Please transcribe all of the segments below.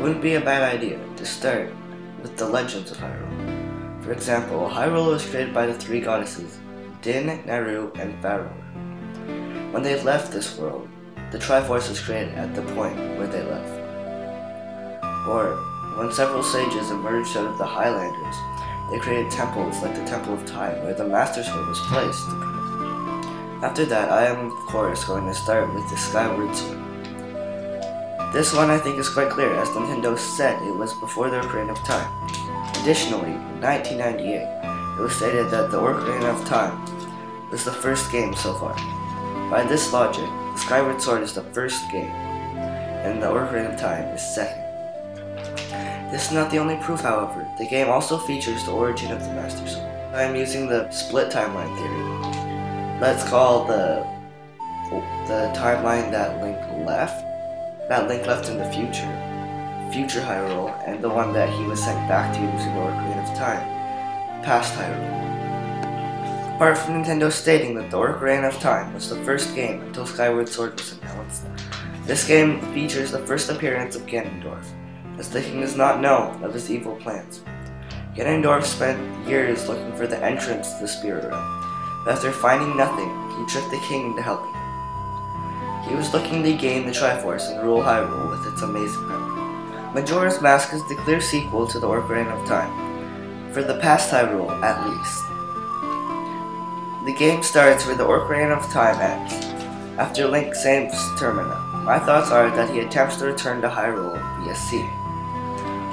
wouldn't be a bad idea to start with the legends of Hyrule. For example, Hyrule was created by the three goddesses, Din, Naru, and Farour. When they left this world, the Triforce was created at the point where they left. Or, when several sages emerged out of the Highlanders, they created temples like the Temple of Time, where the Master Sword was placed. After that, I am of course going to start with the Skyward Sword. This one I think is quite clear, as Nintendo said it was before the Ocarina of Time. Additionally, in 1998, it was stated that the Ocarina of Time was the first game so far. By this logic, the Skyward Sword is the first game, and the Ocarina of Time is second. This is not the only proof, however. The game also features the origin of the Master Sword. I am using the split timeline theory. Let's call the timeline that Link left in the future Hyrule, and the one that he was sent back to using the Ocarina of Time, past Hyrule. Apart from Nintendo stating that the Ocarina of Time was the first game until Skyward Sword was announced, this game features the first appearance of Ganondorf, as the king does not know of his evil plans. Ganondorf spent years looking for the entrance to the Spirit Realm, but after finding nothing, he tricked the king into helping him. He was looking to gain the Triforce and rule Hyrule with its amazing power. Majora's Mask is the clear sequel to the Ocarina of Time, for the past Hyrule at least. The game starts where the Ocarina of Time ends, after Link saves Termina. My thoughts are that he attempts to return to Hyrule via sea.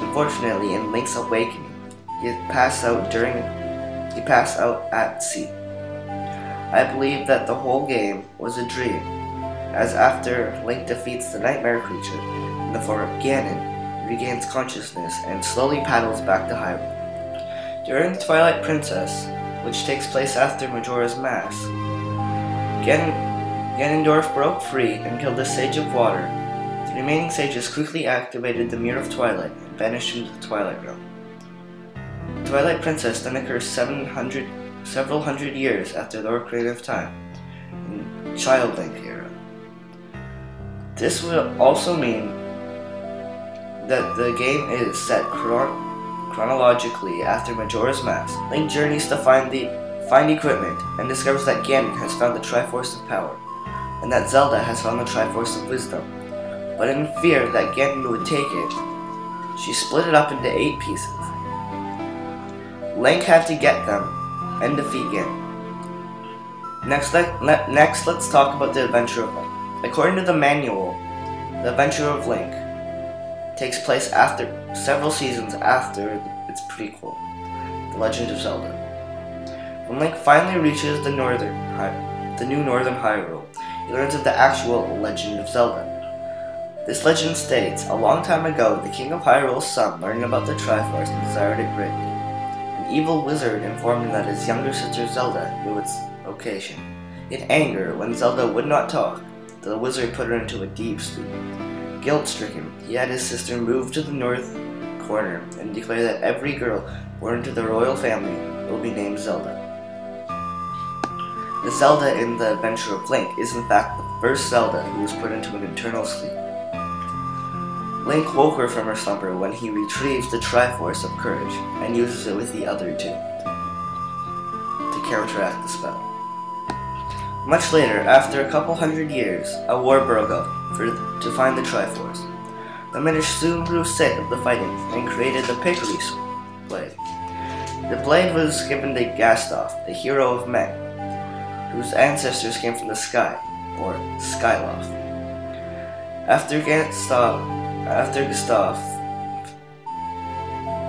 Unfortunately, in Link's awakening, he passed out at sea. I believe that the whole game was a dream, as after Link defeats the nightmare creature in the form of Ganon, he regains consciousness and slowly paddles back to Hyrule. During the Twilight Princess, which takes place after Majora's Mask, Ganondorf broke free and killed the Sage of Water. The remaining sages quickly activated the Mirror of Twilight and banished him to the Twilight Realm. The Twilight Princess then occurs several hundred years after the Ocarina of Time, in Child Link era. This will also mean that the game is set chronologically after Majora's Mask. Link journeys to find equipment and discovers that Ganon has found the Triforce of Power, and that Zelda has found the Triforce of Wisdom. But in fear that Ganon would take it, she split it up into 8 pieces. Link had to get them and defeat Ganon. Next, let's talk about the Adventure of Link. According to the manual, the Adventure of Link takes place after several seasons after its prequel, The Legend of Zelda. When Link finally reaches the new Northern Hyrule, he learns of the actual Legend of Zelda. This legend states, a long time ago, the King of Hyrule's son learned about the Triforce and desired it greatly. An evil wizard informed him that his younger sister Zelda knew its location. In anger, when Zelda would not talk, the wizard put her into a deep sleep. Guilt-stricken, he had his sister move to the north corner and declare that every girl born into the royal family will be named Zelda. The Zelda in the Adventure of Link is in fact the first Zelda who was put into an eternal sleep. Link woke her from her slumber when he retrieves the Triforce of Courage and uses it with the other two to counteract the spell. Much later, after a couple hundred years, a war broke out to find the Triforce. The Minish soon grew sick of the fighting and created the Pickery blade. The blade was given to Gastoff, the hero of Meng, whose ancestors came from the sky, or Skyloft. After Gastoff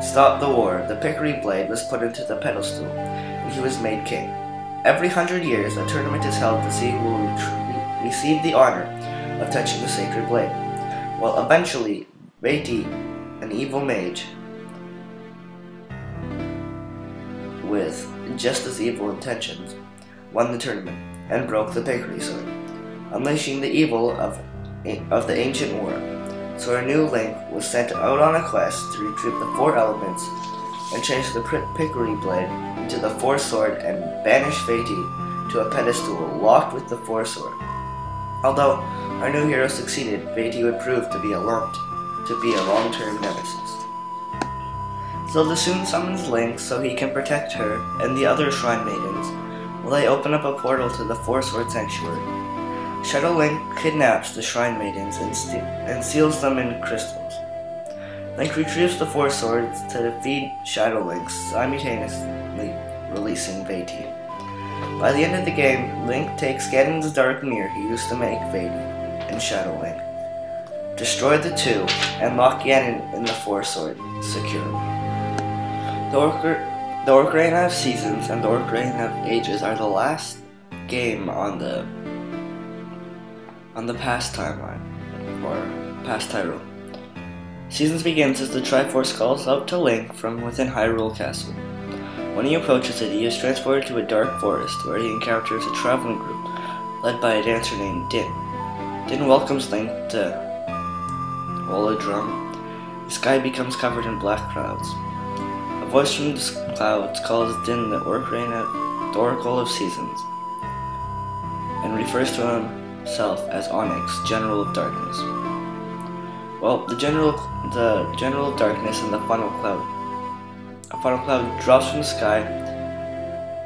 stopped the war, the Pickery blade was put into the pedestal, and he was made king. Every 100 years, a tournament is held to see who will receive the honor of touching the sacred blade. Well, eventually, Beatty, an evil mage with just as evil intentions, won the tournament and broke the Pickery sword, unleashing the evil of the ancient war. So a new Link was sent out on a quest to retrieve the 4 elements and change the Pickery blade into the 4 sword and banish Beatty to a pedestal locked with the 4 sword. Although our new hero succeeded, Beatty would prove to be alone to be a long-term nemesis. Zelda soon summons Link so he can protect her and the other Shrine Maidens while they open up a portal to the Four Sword Sanctuary. Shadow Link kidnaps the Shrine Maidens and seals them in crystals. Link retrieves the Four Swords to defeat Shadow Link, simultaneously releasing Vati. By the end of the game, Link takes Ganon's dark mirror he used to make Vati and Shadow Link, destroy the two, and lock Ganon in the Four Sword securely. The Ocarina of Seasons and the Ocarina of Ages are the last game on the past timeline, or past Hyrule. Seasons begins as the Triforce calls out to Link from within Hyrule Castle. When he approaches it, he is transported to a dark forest where he encounters a traveling group led by a dancer named Din. Din welcomes Link to roll a drum. The sky becomes covered in black clouds. A voice from the clouds calls Din the Oracle of Seasons, and refers to himself as Onyx, General of Darkness. Well, the General of Darkness and the funnel cloud drops from the sky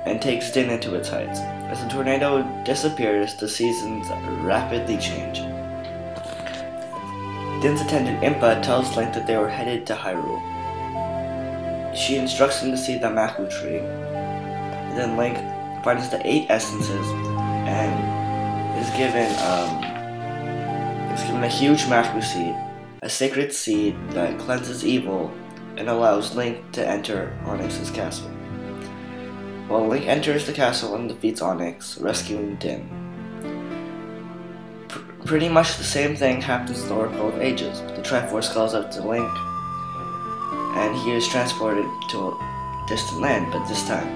and takes Din into its heights. As the tornado disappears, the seasons rapidly change. Din's attendant Impa tells Link that they were headed to Hyrule. She instructs him to see the Maku tree. Then Link finds the 8 essences and is given a huge Maku seed, a sacred seed that cleanses evil and allows Link to enter Onyx's castle. Well, Link enters the castle and defeats Onyx, rescuing Din. Pretty much the same thing happens in the Oracle of Ages. The Triforce calls out to Link, and he is transported to a distant land, but this time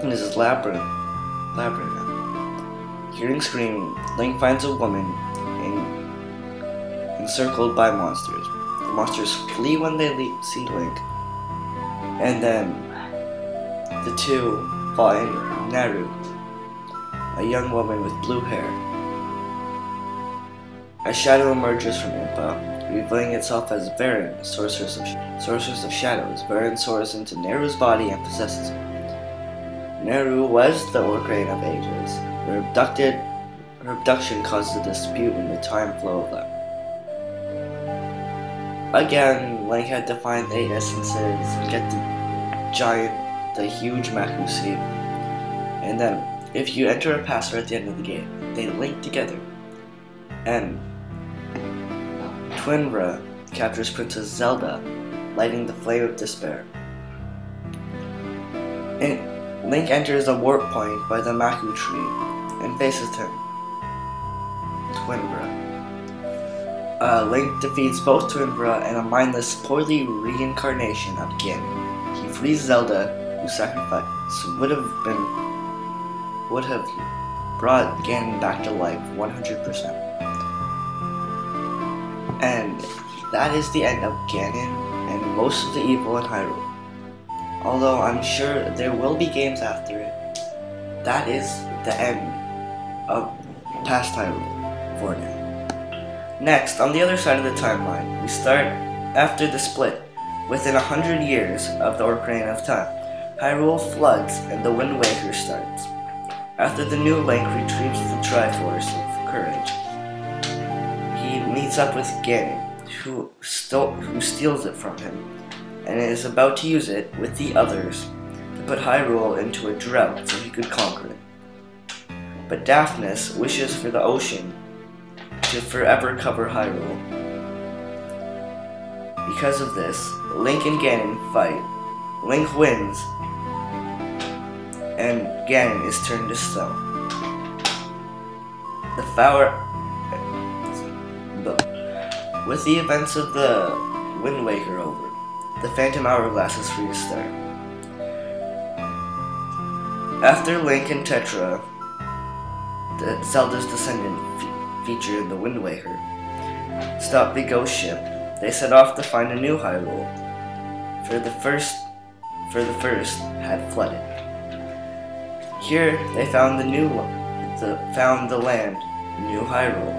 it is Labyrinth. Hearing screaming, Link finds a woman encircled by monsters. The monsters flee when they see Link, and then the two find Naru, a young woman with blue hair. A shadow emerges from Impa, revealing itself as Varen, Sorceress of Shadows. Varen soars into Naru's body and possesses her. Naru was the Ocarina of Ages. Her abduction caused a dispute in the time flow of life. Again, Link had to find 8 essences, get the huge Maku seed, and then if you enter a password at the end of the game, they link together. And Twinbra captures Princess Zelda, lighting the flame of despair. And Link enters a warp point by the Maku tree and faces him, Twinbra. Link defeats both Twinbra and a mindless, poorly reincarnation of Ganon. He frees Zelda, whose sacrifice would have brought Ganon back to life 100%. And that is the end of Ganon and most of the evil in Hyrule. Although I'm sure there will be games after it, that is the end of past Hyrule for now. Next, on the other side of the timeline, we start after the split. Within 100 years of the Ocarina of Time, Hyrule floods and the Wind Waker starts. After the new Link retrieves the Triforce of Courage, he meets up with Ganon, who steals it from him, and is about to use it with the others to put Hyrule into a drought so he could conquer it. But Daphnis wishes for the ocean to forever cover Hyrule. Because of this, Link and Ganon fight. Link wins, and Ganon is turned to stone. With the events of the Wind Waker over, the Phantom Hourglass is free to start. After Link and Tetra, Zelda's descendant featured in the Wind Waker, stopped the ghost ship, they set off to find a new Hyrule, for the first had flooded. Here they found the land, New Hyrule,